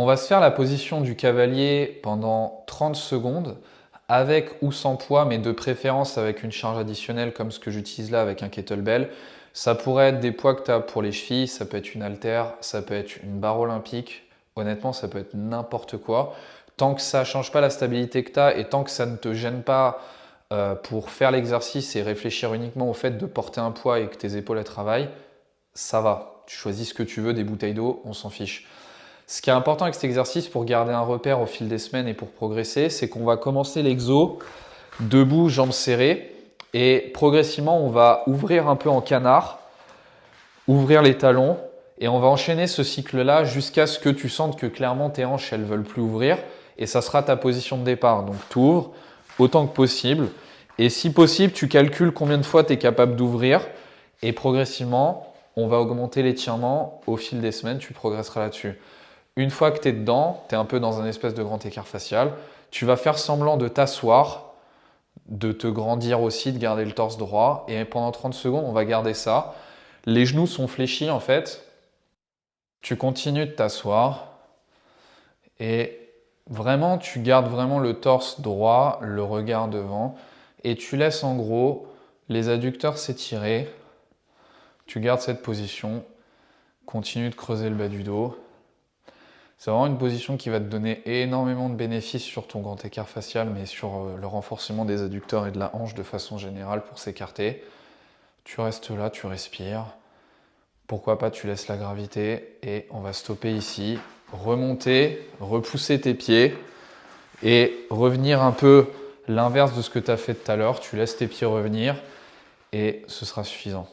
On va se faire la position du cavalier pendant 30 secondes avec ou sans poids, mais de préférence avec une charge additionnelle comme ce que j'utilise là avec un kettlebell. Ça pourrait être des poids que tu as pour les chevilles, ça peut être une haltère, ça peut être une barre olympique. Honnêtement, ça peut être n'importe quoi. Tant que ça ne change pas la stabilité que tu as et tant que ça ne te gêne pas pour faire l'exercice et réfléchir uniquement au fait de porter un poids et que tes épaules elles travaillent, ça va. Tu choisis ce que tu veux, des bouteilles d'eau, on s'en fiche. Ce qui est important avec cet exercice pour garder un repère au fil des semaines et pour progresser, c'est qu'on va commencer l'exo debout, jambes serrées, et progressivement on va ouvrir un peu en canard, ouvrir les talons, et on va enchaîner ce cycle-là jusqu'à ce que tu sentes que clairement tes hanches elles veulent plus ouvrir, et ça sera ta position de départ. Donc tu ouvres autant que possible, et si possible tu calcules combien de fois tu es capable d'ouvrir, et progressivement on va augmenter l'étirement au fil des semaines, tu progresseras là-dessus. Une fois que tu es dedans, tu es un peu dans un espèce de grand écart facial, tu vas faire semblant de t'asseoir, de te grandir aussi, de garder le torse droit. Et pendant 30 secondes, on va garder ça. Les genoux sont fléchis en fait. Tu continues de t'asseoir et vraiment, tu gardes vraiment le torse droit, le regard devant. Et tu laisses en gros les adducteurs s'étirer. Tu gardes cette position. Continue de creuser le bas du dos. C'est vraiment une position qui va te donner énormément de bénéfices sur ton grand écart facial, mais sur le renforcement des adducteurs et de la hanche de façon générale pour s'écarter. Tu restes là, tu respires. Pourquoi pas, tu laisses la gravité et on va stopper ici. Remonter, repousser tes pieds et revenir un peu l'inverse de ce que tu as fait tout à l'heure. Tu laisses tes pieds revenir et ce sera suffisant.